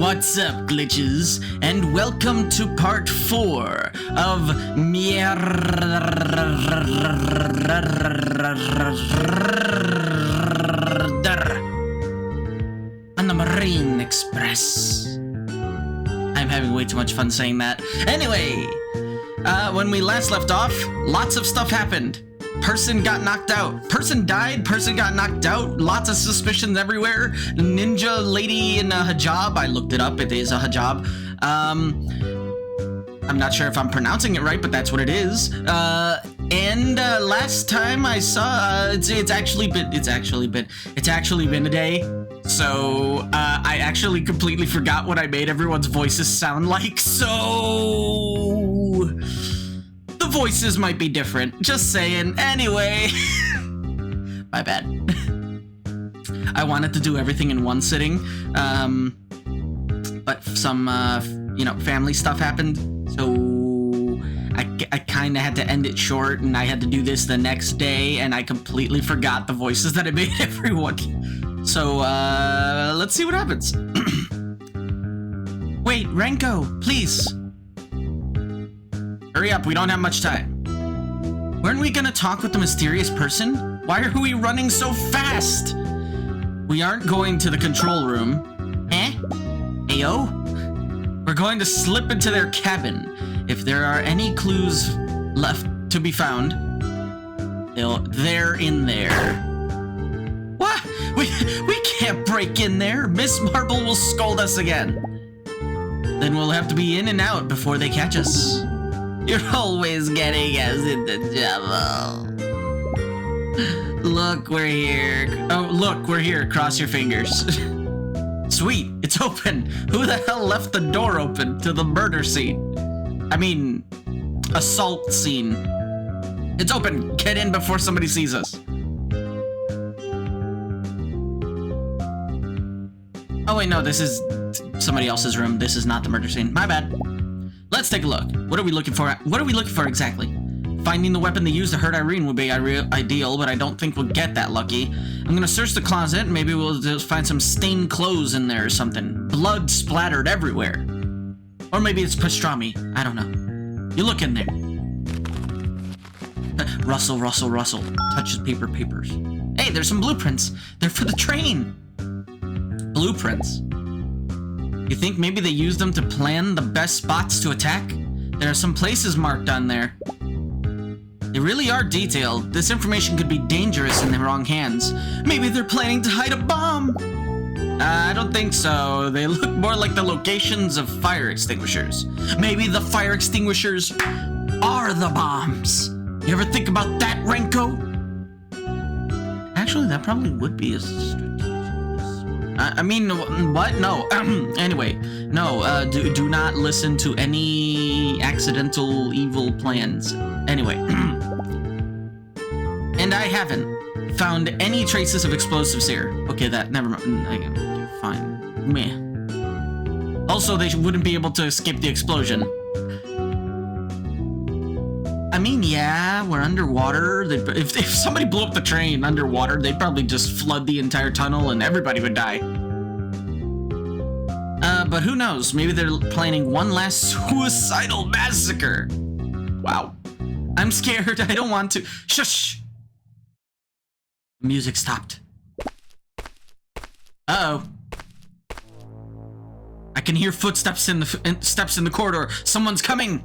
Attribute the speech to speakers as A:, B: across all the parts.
A: What's up, glitches, and welcome to part 4 of on the Marine Express. I'm having way too much fun saying that. Anyway, when we last left off, lots of stuff happened. Person got knocked out. Person died. Person got knocked out. Lots of suspicions everywhere. Ninja lady in a hijab. I looked it up. It is a hijab. I'm not sure if I'm pronouncing it right, but that's what it is. And last time I saw, it's actually been a day. So I actually completely forgot what I made everyone's voices sound like. So the voices might be different, just saying. Anyway, my bad. I wanted to do everything in one sitting, but some, family stuff happened, so I kind of had to end it short, and I had to do this the next day, and I completely forgot the voices that I made everyone. So, let's see what happens. Wait, Renko, please. Hurry up, we don't have much time. Weren't we gonna talk with the mysterious person? Why are we running so fast? We aren't going to the control room. Eh? Ayo? We're going to slip into their cabin. If there are any clues left to be found, they're in there. What? We can't break in there. Miss Marble will scold us again. Then we'll have to be in and out before they catch us. You're always getting us into trouble. Look, we're here. Oh, look, we're here. Cross your fingers. Sweet, it's open. Who the hell left the door open to the murder scene? I mean, assault scene. It's open. Get in before somebody sees us. Oh wait, no, this is somebody else's room. This is not the murder scene. My bad. Let's take a look. What are we looking for? What are we looking for exactly? Finding the weapon they used to hurt Irene would be ideal, but I don't think we'll get that lucky. I'm gonna search the closet. Maybe we'll just find some stained clothes in there or something. Blood splattered everywhere. Or maybe it's pastrami. I don't know. You look in there. Rustle, rustle, rustle. Touches papers. Hey, there's some blueprints. They're for the train. Blueprints. You think maybe they used them to plan the best spots to attack? There are some places marked on there. They really are detailed. This information could be dangerous in the wrong hands. Maybe they're planning to hide a bomb. I don't think so. They look more like the locations of fire extinguishers. Maybe the fire extinguishers are the bombs. You ever think about that, Renko? Actually, that probably would be a I mean, what? No. Anyway, no, do not listen to any accidental evil plans. Anyway. And I haven't found any traces of explosives here. Okay, never mind. Okay, fine. Meh. Also, they wouldn't be able to escape the explosion. I mean, yeah, we're underwater. If somebody blew up the train underwater, they'd probably just flood the entire tunnel and everybody would die. But who knows? Maybe they're planning one last suicidal massacre. Wow. I'm scared. I don't want to. Shush! The music stopped. Uh-oh. I can hear footsteps in the corridor. Someone's coming.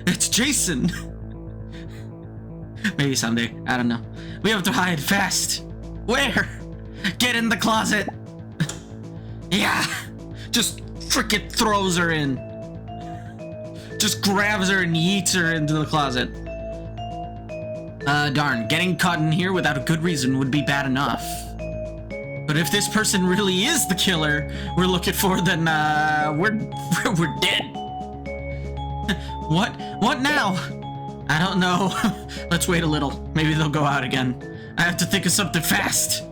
A: It's Jason! Maybe someday. I don't know. We have to hide fast. Where? Get in the closet. Yeah. Just frickin' throws her in. Just grabs her and yeets her into the closet. Darn. Getting caught in here without a good reason would be bad enough. But if this person really is the killer we're looking for, then, we're dead. What now? I don't know. Let's wait a little. Maybe they'll go out again. I have to think of something fast.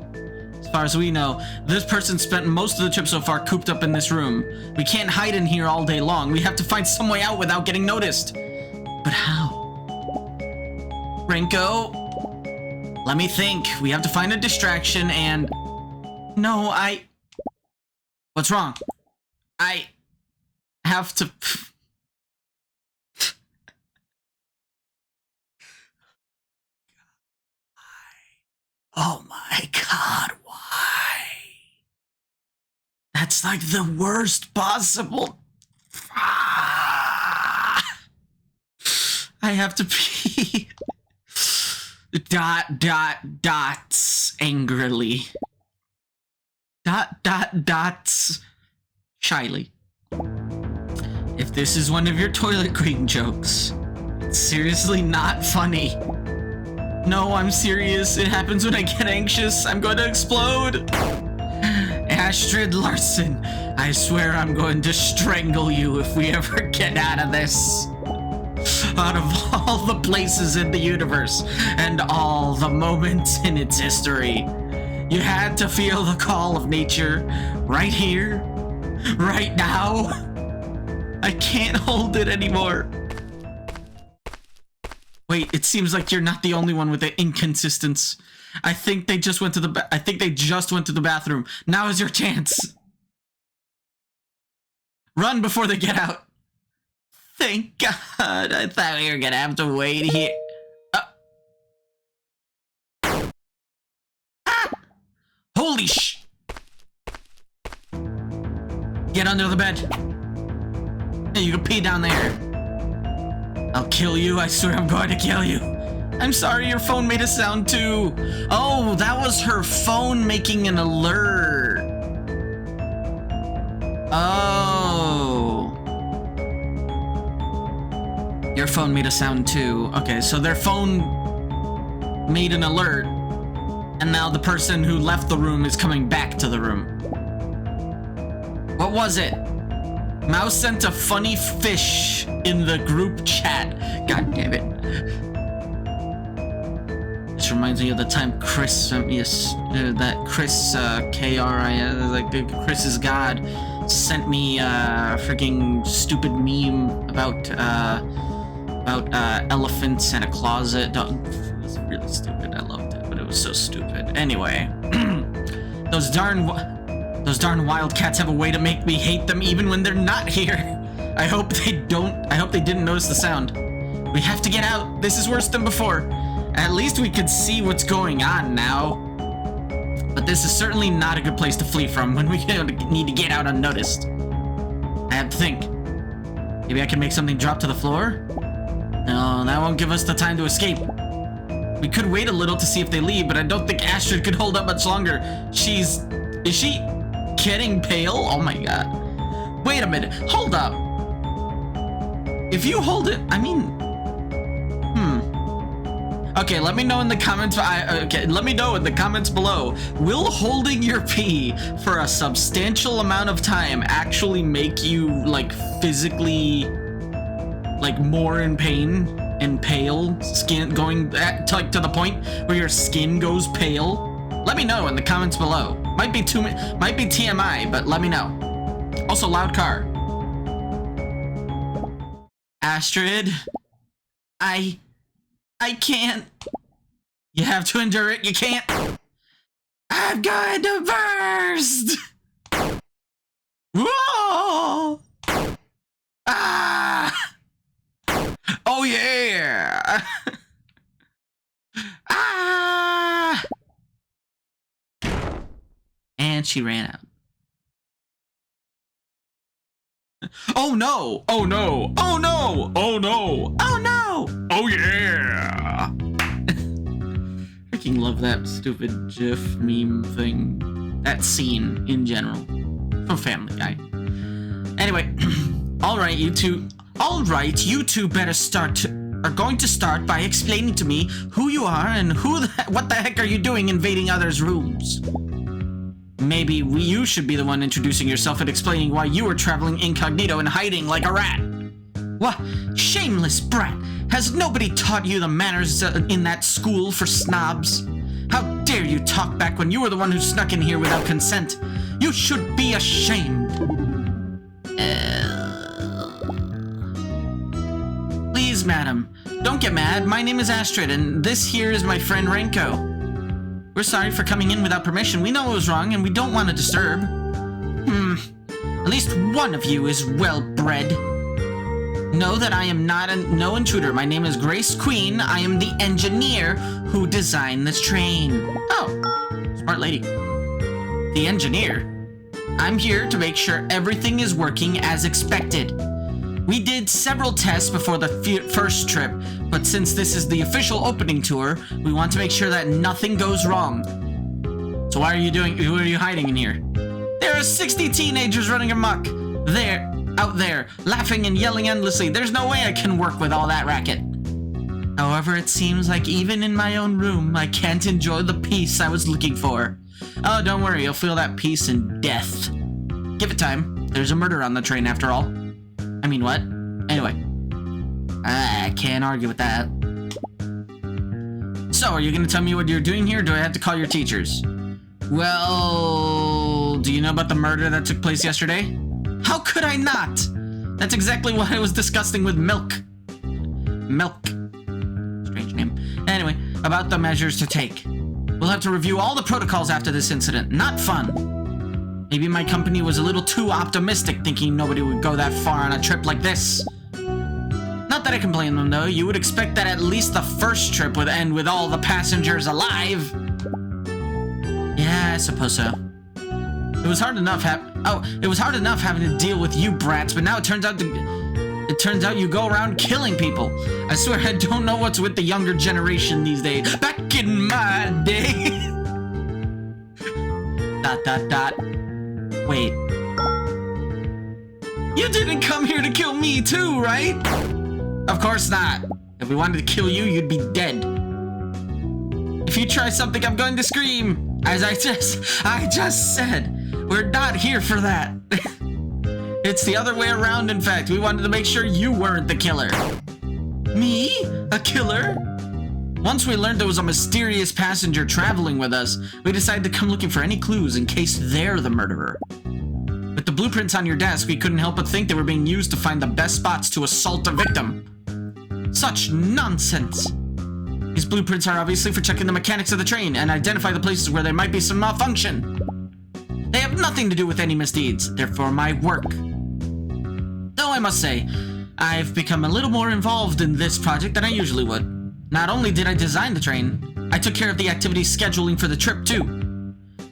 A: As far as we know, this person spent most of the trip so far cooped up in this room. We can't hide in here all day long. We have to find some way out without getting noticed. But how? Renko? Let me think. We have to find a distraction and... No, What's wrong? I have to... Oh my god, why? That's like the worst possible... I have to pee. Dots angrily. Dots shyly. If this is one of your toilet queen jokes, it's seriously not funny. No, I'm serious. It happens when I get anxious. I'm going to explode. Astrid Larson, I swear I'm going to strangle you if we ever get out of this. Out of all the places in the universe and all the moments in its history, you had to feel the call of nature right here, right now. I can't hold it anymore. Wait, it seems like you're not the only one with the inconsistency. I think they just went to the bathroom. Now is your chance. Run before they get out. Thank God. I thought we were gonna have to wait here. Holy sh... Get under the bed. Hey, you can pee down there. I'll kill you. I swear I'm going to kill you. I'm sorry, your phone made a sound too. Oh, that was her phone making an alert. Oh. Your phone made a sound too. Okay, so their phone made an alert, and now the person who left the room is coming back to the room. What was it? Mouse sent a funny fish in the group chat. God damn it. This reminds me of the time Chris sent me that Chris, K-R-I-S, like Chris is God, sent me a freaking stupid meme about elephants and a closet. It was really stupid. I loved it, but it was so stupid. Anyway, those darn wildcats have a way to make me hate them even when they're not here. I hope they didn't notice the sound. We have to get out. This is worse than before. At least we could see what's going on now. But this is certainly not a good place to flee from when we need to get out unnoticed. I have to think. Maybe I can make something drop to the floor? No, that won't give us the time to escape. We could wait a little to see if they leave, but I don't think Astrid could hold up much longer. Is she getting pale? Oh my god. Wait a minute. Hold up. If you hold it, I mean... Okay, let me know in the comments. Let me know in the comments below. Will holding your pee for a substantial amount of time actually make you, like, physically, like, more in pain and pale? Skin going to the point where your skin goes pale? Let me know in the comments below. Might be TMI, but let me know. Also, loud car. Astrid, I can't. You have to endure it. You can't. I'm going to burst. Whoa! Ah! Oh yeah! Ah! And she ran out. Oh no! Oh no! Oh no! Oh no! Oh no! Oh yeah! Freaking love that stupid GIF meme thing. That scene in general. From Family Guy. Anyway, alright, you two are going to start by explaining to me who you are and what the heck are you doing invading others' rooms? Maybe you should be the one introducing yourself and explaining why you were traveling incognito and hiding like a rat. What? Shameless brat! Has nobody taught you the manners in that school for snobs? How dare you talk back when you were the one who snuck in here without consent? You should be ashamed! Please, madam, don't get mad. My name is Astrid, and this here is my friend Renko. We're sorry for coming in without permission. We know it was wrong, and we don't want to disturb. At least one of you is well-bred. Know that I am not no intruder. My name is Grace Queen. I am the engineer who designed this train. Oh, smart lady. The engineer? I'm here to make sure everything is working as expected. We did several tests before the first trip, but since this is the official opening tour, we want to make sure that nothing goes wrong. So what are you hiding in here? There are 60 teenagers running amok. Out there, laughing and yelling endlessly. There's no way I can work with all that racket. However, it seems like even in my own room, I can't enjoy the peace I was looking for. Oh, don't worry, you'll feel that peace in death. Give it time. There's a murder on the train after all. I mean, what? Anyway. I can't argue with that. So, are you gonna tell me what you're doing here, or do I have to call your teachers? Well, do you know about the murder that took place yesterday? How could I not? That's exactly what I was discussing with Milk. Milk. Strange name. Anyway, about the measures to take. We'll have to review all the protocols after this incident. Not fun. Maybe my company was a little too optimistic, thinking nobody would go that far on a trip like this. Not that I can blame them, though. You would expect that at least the first trip would end with all the passengers alive. Yeah, I suppose so. It was hard enough having to deal with you brats, but now it turns out you go around killing people. I swear I don't know what's with the younger generation these days. Back in my day. ... Wait. You didn't come here to kill me too, right? Of course not. If we wanted to kill you, you'd be dead. If you try something, I'm going to scream. As I just said. We're not here for that. It's the other way around, in fact. We wanted to make sure you weren't the killer. Me? A killer? Once we learned there was a mysterious passenger traveling with us, we decided to come looking for any clues in case they're the murderer. With the blueprints on your desk, we couldn't help but think they were being used to find the best spots to assault a victim. Such nonsense. These blueprints are obviously for checking the mechanics of the train and identify the places where there might be some malfunction. They have nothing to do with any misdeeds. They're for my work. Though I must say, I've become a little more involved in this project than I usually would. Not only did I design the train, I took care of the activity scheduling for the trip too.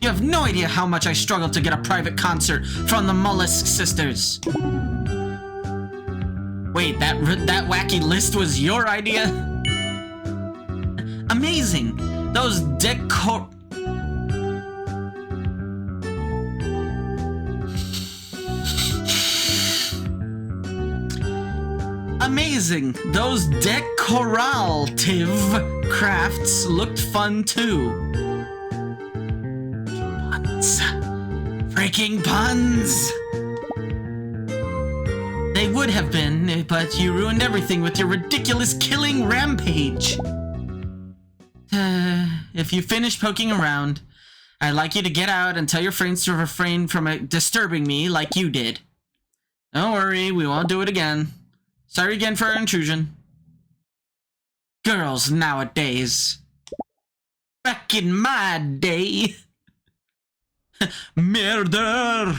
A: You have no idea how much I struggled to get a private concert from the Mollusk Sisters. Wait, that wacky list was your idea? Amazing! Those Amazing! Those decorative crafts looked fun too. Puns. Freaking puns! They would have been, but you ruined everything with your ridiculous killing rampage. If you finish poking around, I'd like you to get out and tell your friends to refrain from disturbing me like you did. Don't worry, we won't do it again. Sorry again for our intrusion. Girls nowadays. Back in my day. Murder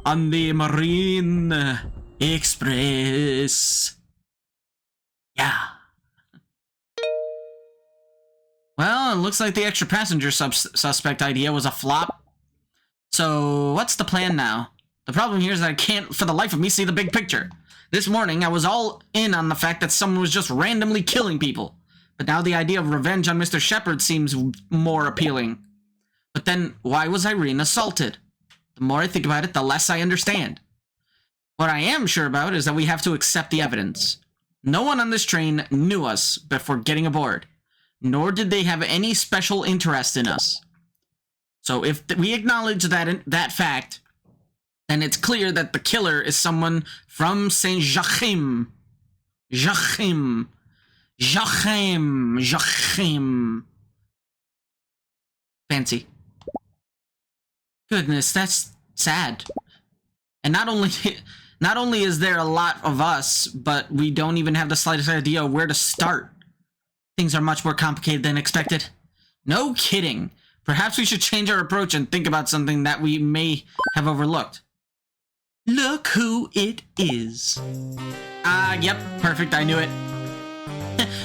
A: on the Marine Express. Yeah. Well, it looks like the extra passenger suspect idea was a flop. So, what's the plan now? The problem here is that I can't, for the life of me, see the big picture. This morning, I was all in on the fact that someone was just randomly killing people. But now the idea of revenge on Mr. Shepard seems more appealing. But then, why was Irene assaulted? The more I think about it, the less I understand. What I am sure about is that we have to accept the evidence. No one on this train knew us before getting aboard, nor did they have any special interest in us. So if we acknowledge that fact, then it's clear that the killer is someone from Saint Joachim. Joachim. Fancy. Goodness, that's sad. And not only is there a lot of us, but we don't even have the slightest idea of where to start. Things are much more complicated than expected. No kidding. Perhaps we should change our approach and think about something that we may have overlooked. Look who it is. Yep, perfect, I knew it.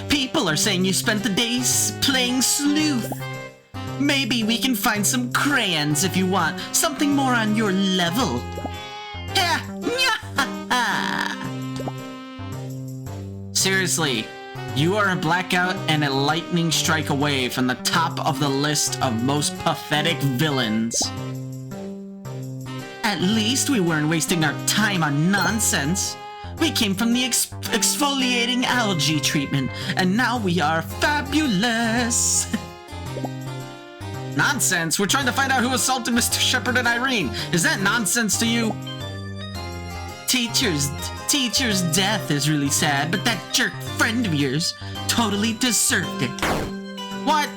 A: People are saying you spent the days playing sleuth. Maybe we can find some crayons if you want, something more on your level. Seriously, you are a blackout and a lightning strike away from the top of the list of most pathetic villains. At least we weren't wasting our time on nonsense. We came from the exfoliating algae treatment, and now we are fabulous. Nonsense? We're trying to find out who assaulted Mr. Shepard and Irene. Is that nonsense to you? Teacher's death is really sad, but that jerk friend of yours totally deserved it. What?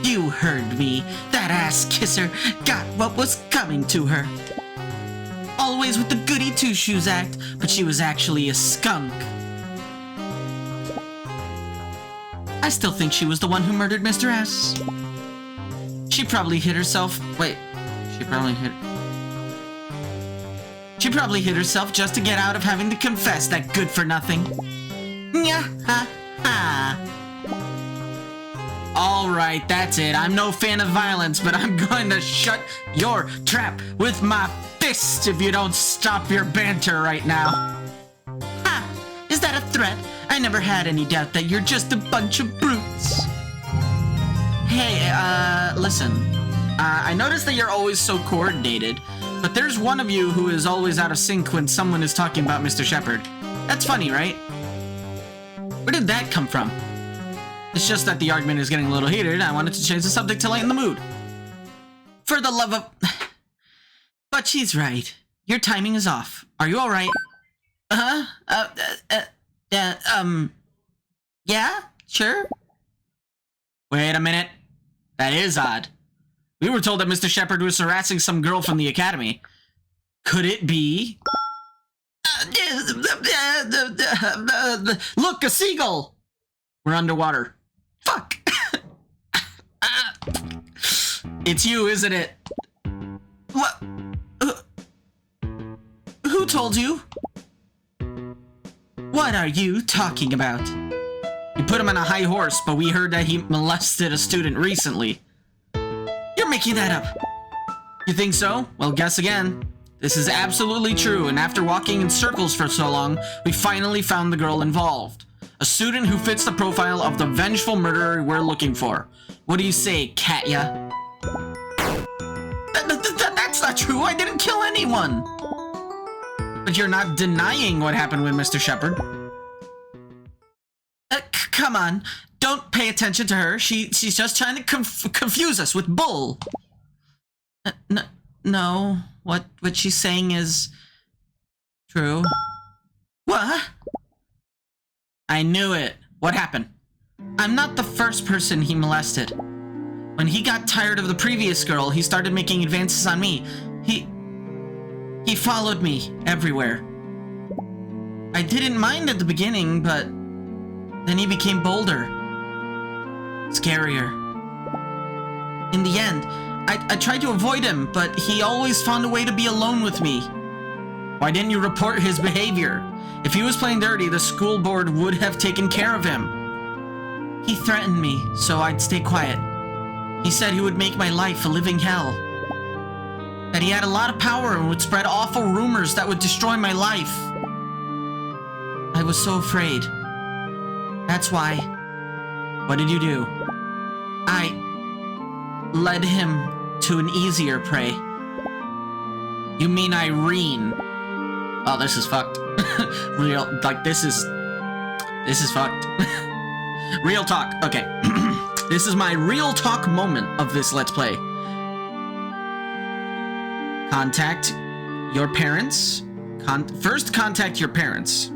A: You heard me. That ass kisser got what was coming to her. Always with the goody two-shoes act, but she was actually a skunk. I still think she was the one who murdered Mr. S. She probably hit herself. Wait, she probably hit herself just to get out of having to confess that good-for-nothing. Alright, that's it. I'm no fan of violence, but I'm going to shut your trap with my fist if you don't stop your banter right now. Ha! Is that a threat? I never had any doubt that you're just a bunch of brutes. Hey, listen. I noticed that you're always so coordinated, but there's one of you who is always out of sync when someone is talking about Mr. Shepard. That's funny, right? Where did that come from? It's just that the argument is getting a little heated, and I wanted to change the subject to lighten the mood. For the love of... But she's right. Your timing is off. Are you alright? Yeah? Sure? Wait a minute. That is odd. We were told that Mr. Shepard was harassing some girl from the academy. Could it be? Look, a seagull! We're underwater. Fuck! It's you, isn't it? What? Who told you? What are you talking about? You put him on a high horse, but we heard that he molested a student recently. You're making that up. You think so? Well, guess again. This is absolutely true, and after walking in circles for so long, we finally found the girl involved. A student who fits the profile of the vengeful murderer we're looking for. What do you say, Katya? That's not true. I didn't kill anyone. But you're not denying what happened with Mr. Shepard. Come on. Don't pay attention to her. She's just trying to confuse us with bull. No. What she's saying is true. What? I knew it. What happened? I'm not the first person he molested. When he got tired of the previous girl, he started making advances on me. He followed me everywhere. I didn't mind at the beginning, but then he became bolder. Scarier. In the end, I tried to avoid him, but he always found a way to be alone with me. Why didn't you report his behavior? If he was playing dirty, the school board would have taken care of him. He threatened me, so I'd stay quiet. He said he would make my life a living hell. That he had a lot of power and would spread awful rumors that would destroy my life. I was so afraid. That's why. What did you do? I led him to an easier prey. You mean Irene? Oh, this is fucked. This is fucked. Real talk. Okay. This is my real talk moment of this Let's Play. Contact your parents. First contact your parents.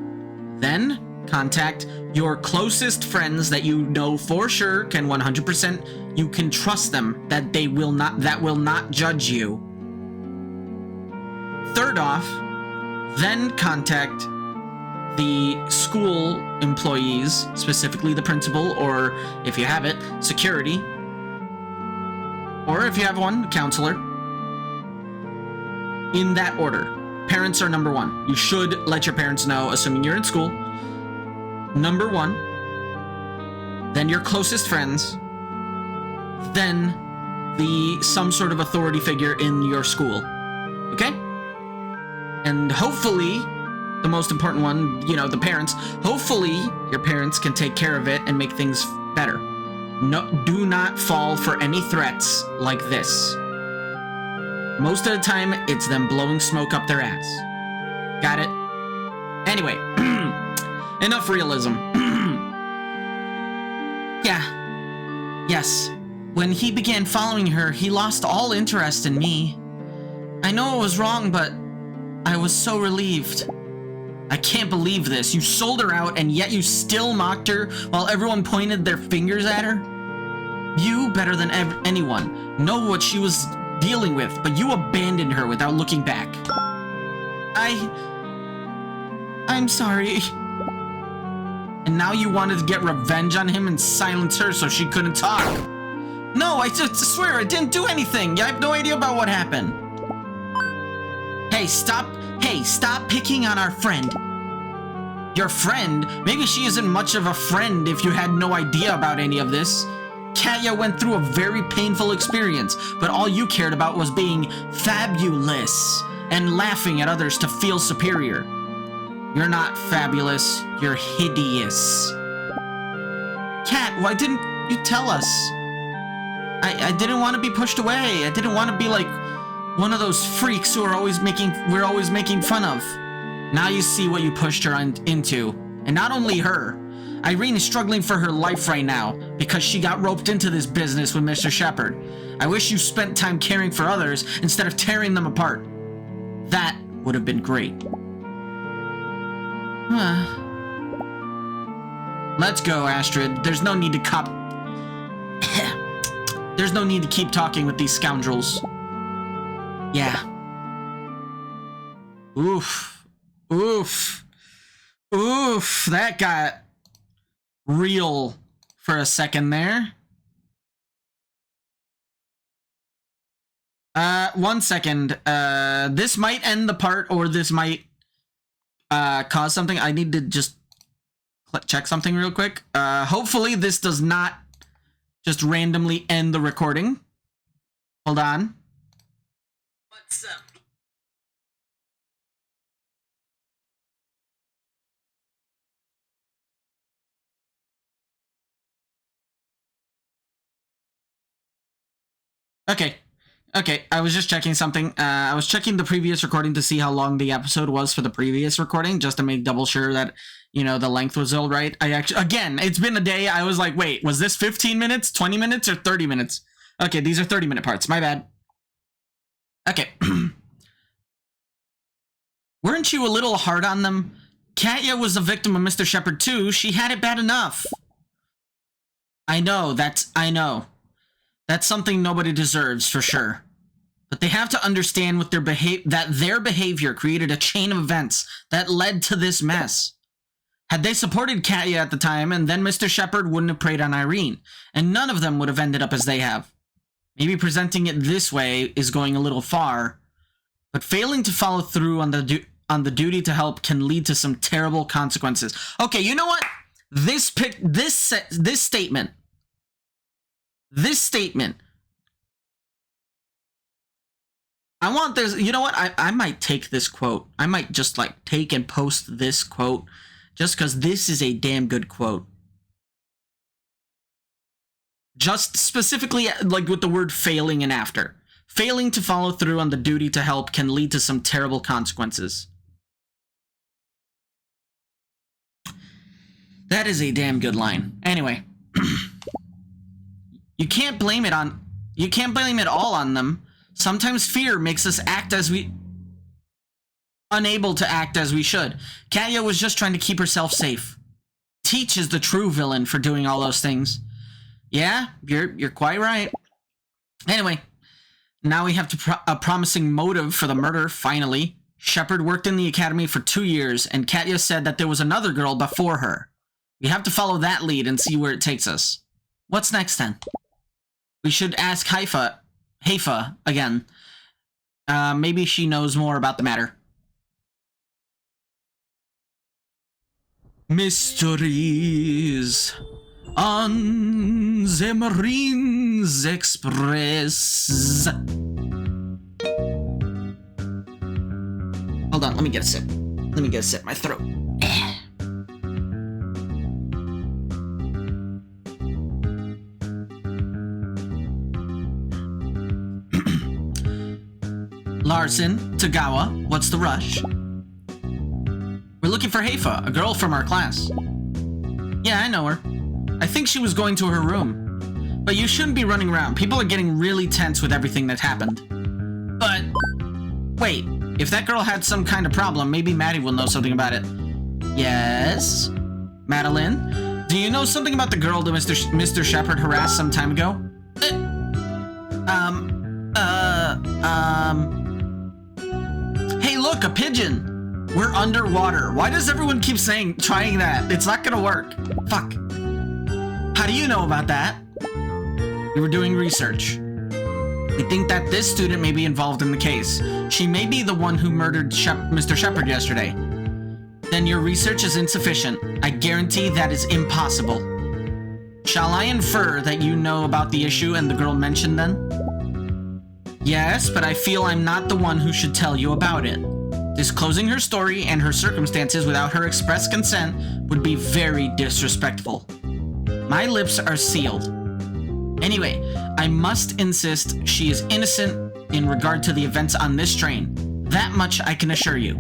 A: Then contact your closest friends that you know for sure can 100%, you can trust them, that will not judge you. Third off, then contact the school employees, specifically the principal, or if you have it, security. or if you have one, counselor. In that order. Parents are number one. You should let your parents know, assuming you're in school. Number one. Then your closest friends. Then some sort of authority figure in your school. Okay? And hopefully, the most important one, you know, the parents, hopefully your parents can take care of it and make things better. No, do not fall for any threats like this. Most of the time, it's them blowing smoke up their ass. Got it? Anyway, enough realism. Yeah. Yes. When he began following her, he lost all interest in me. I know it was wrong, but I was so relieved. I can't believe this. You sold her out, and yet you still mocked her while everyone pointed their fingers at her? You, better than anyone, know what she was dealing with, but you abandoned her without looking back. I'm sorry. And now you wanted to get revenge on him and silence her so she couldn't talk. No, I just swear I didn't do anything. I have no idea about what happened. Hey, stop picking on our friend. Your friend? Maybe she isn't much of a friend if you had no idea about any of this. Katya went through a very painful experience, but all you cared about was being fabulous and laughing at others to feel superior. You're not fabulous, you're hideous. Kat, why didn't you tell us? I didn't want to be pushed away. I didn't want to be like one of those freaks who we're always making fun of. Now you see what you pushed her into. And not only her. Irene is struggling for her life right now because she got roped into this business with Mr. Shepard. I wish you spent time caring for others instead of tearing them apart. That would have been great. Let's go, Astrid. There's no need to There's no need to keep talking with these scoundrels. Yeah. Oof. Oof. Oof. That got real for a second there. 1 second. This might end the part, or this might cause something. I need to just check something real quick. Hopefully this does not just randomly end the recording. Hold on. What's up? Okay, I was just checking something. I was checking the previous recording to see how long the episode was for the previous recording, just to make double sure that, you know, the length was all right. I actually, again, it's been a day. I was like, wait, was this 15 minutes, 20 minutes, or 30 minutes? Okay, these are 30-minute parts. My bad. Okay. Weren't you a little hard on them? Katya was a victim of Mr. Shepard too. She had it bad enough. I know. That's something nobody deserves, for sure. But they have to understand with that their behavior created a chain of events that led to this mess. Had they supported Katya at the time, and then Mr. Shepard wouldn't have preyed on Irene, and none of them would have ended up as they have. Maybe presenting it this way is going a little far, but failing to follow through on the duty to help can lead to some terrible consequences. Okay, you know what? This statement. I want this. You know what? I might take this quote. I might just like take and post this quote just because this is a damn good quote. Just specifically like with the word failing and after. Failing to follow through on the duty to help can lead to some terrible consequences. That is a damn good line. Anyway. You can't blame it all on them. Sometimes fear makes us unable to act as we should. Katya was just trying to keep herself safe. Teach is the true villain for doing all those things. Yeah, you're quite right. Anyway, now we have a promising motive for the murder, finally. Shepard worked in the academy for 2 years, and Katya said that there was another girl before her. We have to follow that lead and see where it takes us. What's next, then? We should ask Haifa Heifa again. Maybe she knows more about the matter. Mysteries on the Marines Express. Hold on, let me get a sip. My throat. Larson, Tagawa, what's the rush? We're looking for Heifa, a girl from our class. Yeah, I know her. I think she was going to her room. But you shouldn't be running around. People are getting really tense with everything that happened. But... wait, if that girl had some kind of problem, maybe Maddie will know something about it. Yes? Madeline? Do you know something about the girl that Mr. Shepard harassed some time ago? Hey, look, a pigeon! We're underwater. Why does everyone keep trying that? It's not gonna work. Fuck. How do you know about that? We were doing research. We think that this student may be involved in the case. She may be the one who murdered Mr. Shepard yesterday. Then your research is insufficient. I guarantee that is impossible. Shall I infer that you know about the issue and the girl mentioned then? Yes, but I feel I'm not the one who should tell you about it. Disclosing her story and her circumstances without her express consent would be very disrespectful. My lips are sealed. Anyway, I must insist she is innocent in regard to the events on this train. That much I can assure you.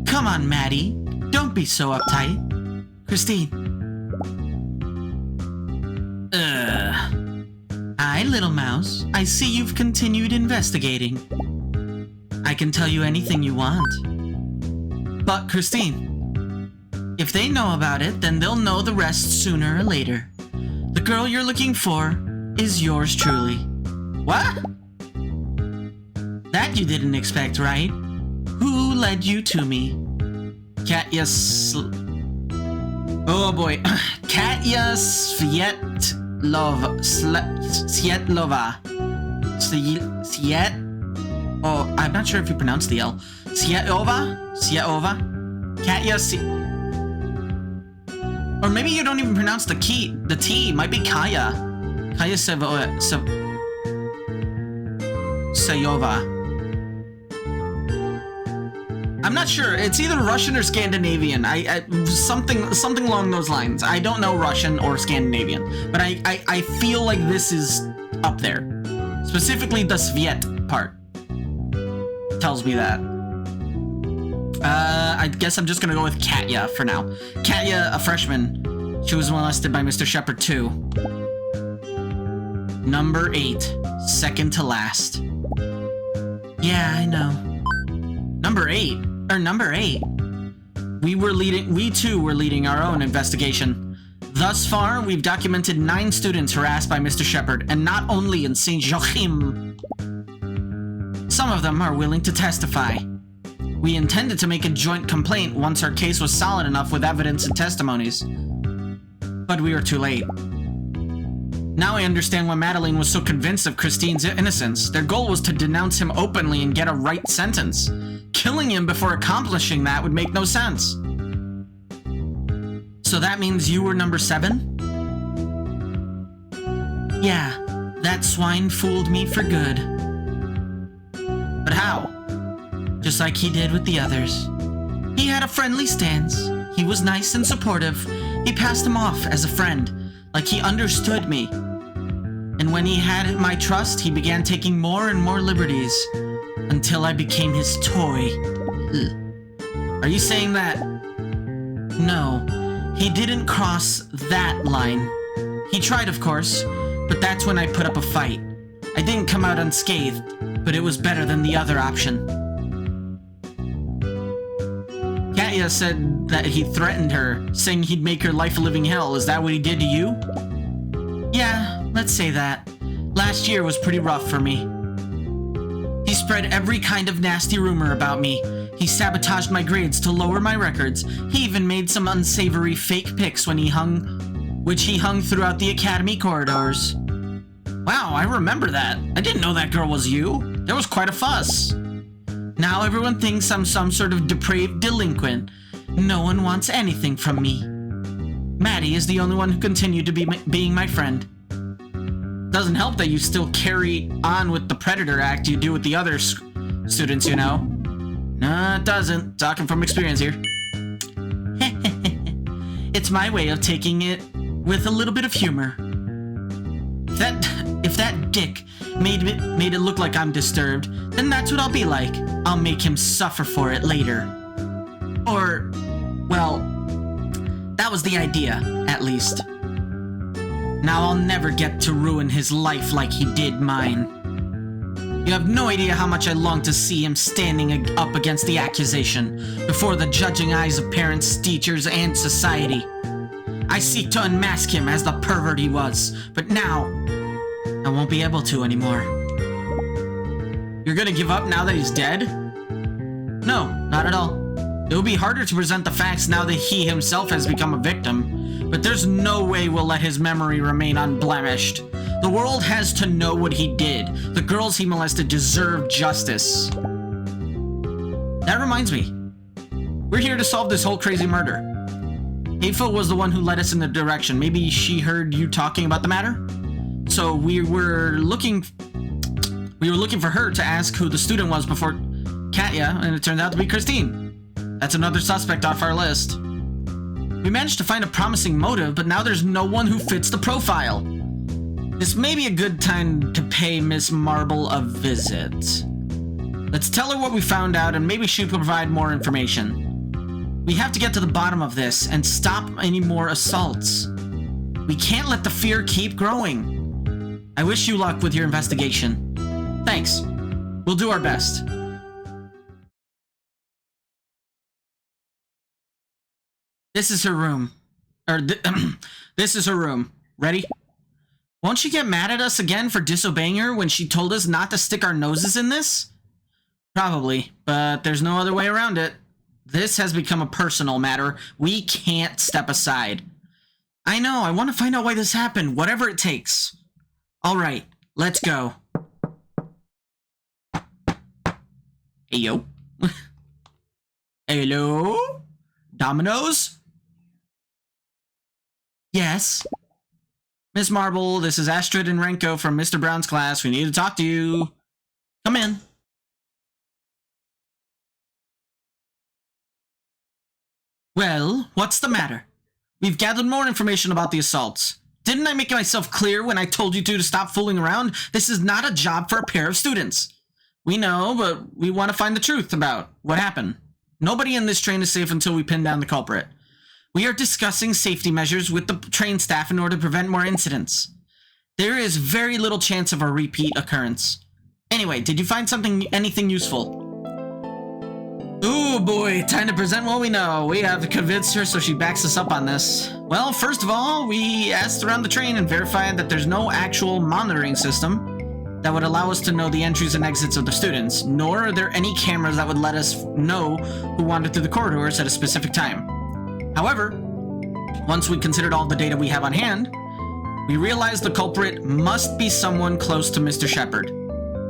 A: Come on, Maddie. Don't be so uptight. Christine. Hi, little mouse. I see you've continued investigating. I can tell you anything you want. But, Christine, if they know about it, then they'll know the rest sooner or later. The girl you're looking for is yours truly. What? That you didn't expect, right? Who led you to me? Katya oh boy. Katya Svietlova. Oh, I'm not sure if you pronounce the L. Svietova? Katya Or maybe you don't even pronounce the T. It might be Kaya. Kaya Sayova. I'm not sure. It's either Russian or Scandinavian. Something along those lines. I don't know Russian or Scandinavian, but I feel like this is up there. Specifically the Sviet part tells me that. I guess I'm just gonna go with Katya for now. Katya, a freshman. She was molested by Mr. Shepard too. Number 8. Second to last. Yeah, I know. Number 8? We too were leading our own investigation. Thus far, we've documented 9 students harassed by Mr. Shepard, and not only in St. Joachim. Some of them are willing to testify. We intended to make a joint complaint once our case was solid enough with evidence and testimonies. But we were too late. Now I understand why Madeline was so convinced of Christine's innocence. Their goal was to denounce him openly and get a right sentence. Killing him before accomplishing that would make no sense. So that means you were number 7? Yeah, that swine fooled me for good. But how? Just like he did with the others. He had a friendly stance. He was nice and supportive. He passed him off as a friend, like he understood me. And when he had my trust, he began taking more and more liberties, until I became his toy. Are you saying that? No, he didn't cross that line. He tried, of course, but that's when I put up a fight. I didn't come out unscathed, but it was better than the other option. Katya said that he threatened her, saying he'd make her life a living hell. Is that what he did to you? Yeah, let's say that. Last year was pretty rough for me. He spread every kind of nasty rumor about me. He sabotaged my grades to lower my records. He even made some unsavory fake pics which he hung throughout the academy corridors. Wow, I remember that. I didn't know that girl was you. There was quite a fuss. Now everyone thinks I'm some sort of depraved delinquent. No one wants anything from me. Maddie is the only one who continued to be being my friend. Doesn't help that you still carry on with the predator act you do with the other students, you know. No, it doesn't. Talking from experience here. It's my way of taking it with a little bit of humor. If that dick made it look like I'm disturbed, then that's what I'll be like. I'll make him suffer for it later. Or, well, that was the idea, at least. Now I'll never get to ruin his life like he did mine. You have no idea how much I long to see him standing up against the accusation, before the judging eyes of parents, teachers, and society. I seek to unmask him as the pervert he was, but now, I won't be able to anymore. You're gonna give up now that he's dead? No, not at all. It will be harder to present the facts now that he himself has become a victim, but there's no way we'll let his memory remain unblemished. The world has to know what he did. The girls he molested deserve justice. That reminds me. We're here to solve this whole crazy murder. Hateful was the one who led us in the direction. Maybe she heard you talking about the matter? So we were looking for her to ask who the student was before Katya, and it turned out to be Christine. That's another suspect off our list. We managed to find a promising motive, but now there's no one who fits the profile. This may be a good time to pay Miss Marble a visit. Let's tell her what we found out, and maybe she can provide more information. We have to get to the bottom of this and stop any more assaults. We can't let the fear keep growing. I wish you luck with your investigation. Thanks. We'll do our best. This is her room. This is her room. Ready? Won't she get mad at us again for disobeying her when she told us not to stick our noses in this? Probably, but there's no other way around it. This has become a personal matter. We can't step aside. I know, I want to find out why this happened, whatever it takes. Alright, let's go. Hey, yo. Hello? Dominoes? Yes? Miss Marble, this is Astrid and Renko from Mr. Brown's class. We need to talk to you. Come in. Well, what's the matter? We've gathered more information about the assaults. Didn't I make myself clear when I told you two to stop fooling around? This is not a job for a pair of students. We know, but we want to find the truth about what happened. Nobody in this train is safe until we pin down the culprit. We are discussing safety measures with the train staff in order to prevent more incidents. There is very little chance of a repeat occurrence. Anyway, did you find anything useful? Ooh boy, time to present what we know. We have convinced her so she backs us up on this. Well, first of all, we asked around the train and verified that there's no actual monitoring system that would allow us to know the entries and exits of the students, nor are there any cameras that would let us know who wandered through the corridors at a specific time. However, once we considered all the data we have on hand, we realized the culprit must be someone close to Mr. Shepard.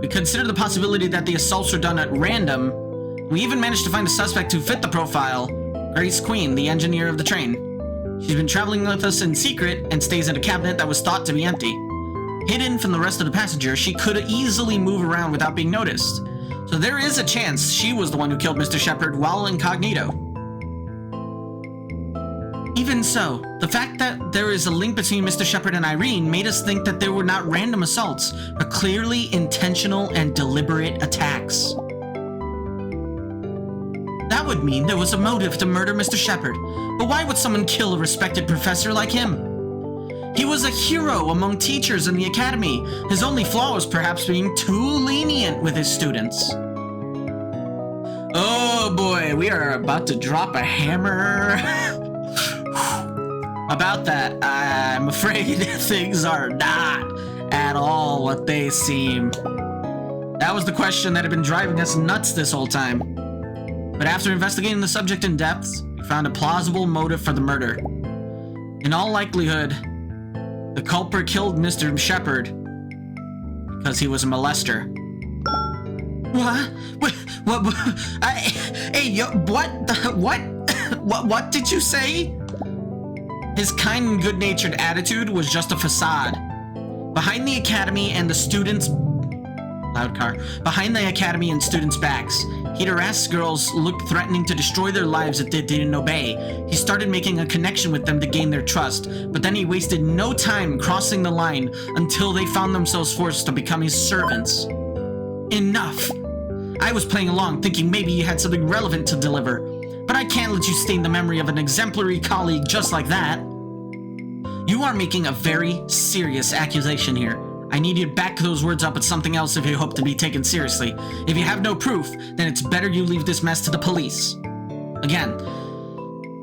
A: We considered the possibility that the assaults were done at random. We even managed to find a suspect who fit the profile, Grace Queen, the engineer of the train. She's been traveling with us in secret and stays in a cabinet that was thought to be empty. Hidden from the rest of the passengers, she could easily move around without being noticed. So there is a chance she was the one who killed Mr. Shepard while incognito. Even so, the fact that there is a link between Mr. Shepard and Irene made us think that they were not random assaults, but clearly intentional and deliberate attacks. That would mean there was a motive to murder Mr. Shepard, but why would someone kill a respected professor like him? He was a hero among teachers in the academy. His only flaw was perhaps being too lenient with his students. Oh boy, we are about to drop a hammer. About that, I'm afraid things are not at all what they seem. That was the question that had been driving us nuts this whole time. But after investigating the subject in depth, we found a plausible motive for the murder. In all likelihood, the culprit killed Mr. Shepard because he was a molester. What? Hey, yo, what did you say? His kind and good-natured attitude was just a facade. Behind the academy and the students... Loud car. Behind the academy and students' backs, he'd harass girls, looked threatening to destroy their lives if they didn't obey. He started making a connection with them to gain their trust, but then he wasted no time crossing the line until they found themselves forced to become his servants. Enough! I was playing along, thinking maybe you had something relevant to deliver, but I can't let you stain the memory of an exemplary colleague just like that. You are making a very serious accusation here. I need you to back those words up with something else if you hope to be taken seriously. If you have no proof, then it's better you leave this mess to the police. Again.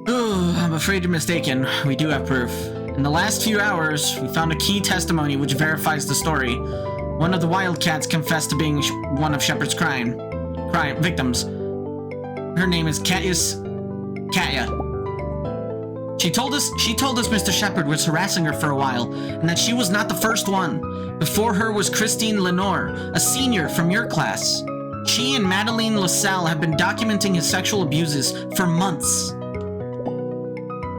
A: I'm afraid you're mistaken. We do have proof. In the last few hours, we found a key testimony which verifies the story. One of the Wildcats confessed to being one of Shepard's crime victims. Her name is Katya. She told us Mr. Shepard was harassing her for a while, and that she was not the first one. Before her was Christine Lenore, a senior from your class. She and Madeline LaSalle have been documenting his sexual abuses for months,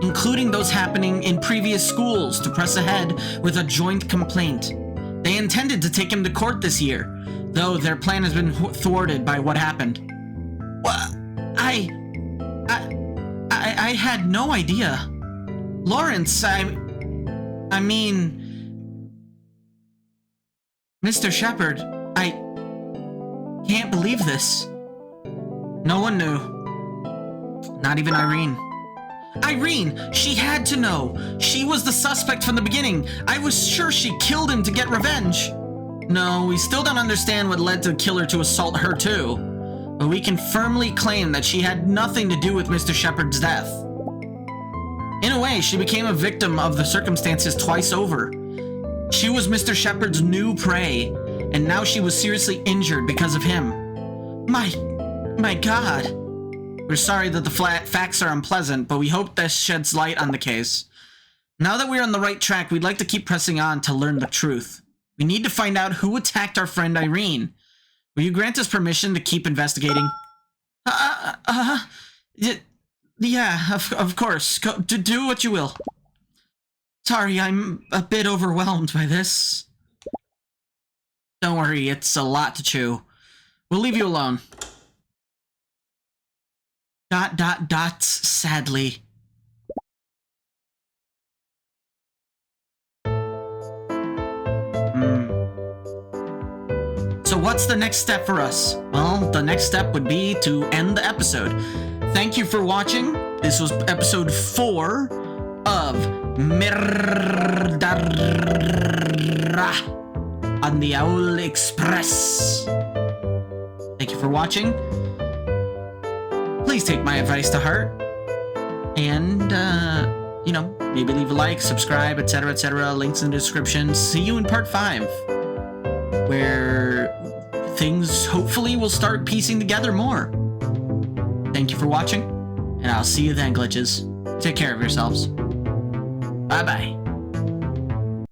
A: including those happening in previous schools, to press ahead with a joint complaint. They intended to take him to court this year, though their plan has been thwarted by what happened. What? I had no idea. Lawrence, I mean... Mr. Shepard, I can't believe this. No one knew. Not even Irene. Irene! She had to know! She was the suspect from the beginning! I was sure she killed him to get revenge! No, we still don't understand what led the killer to assault her too. But we can firmly claim that she had nothing to do with Mr. Shepard's death. In a way, she became a victim of the circumstances twice over. She was Mr. Shepard's new prey, and now she was seriously injured because of him. My God. We're sorry that the facts are unpleasant, but we hope this sheds light on the case. Now that we're on the right track, we'd like to keep pressing on to learn the truth. We need to find out who attacked our friend Irene. Will you grant us permission to keep investigating? Yeah, of course. Do what you will. Sorry, I'm a bit overwhelmed by this. Don't worry, it's a lot to chew. We'll leave you alone. ... sadly. So what's the next step for us? Well, the next step would be to end the episode. Thank you for watching. This was episode 4 of Merdara on the Owl Express. Thank you for watching. Please take my advice to heart. And, you know, maybe leave a like, subscribe, etc., etc. Links in the description. See you in part 5, where things hopefully will start piecing together more. Thank you for watching, and I'll see you then, glitches. Take care of yourselves. Bye-bye.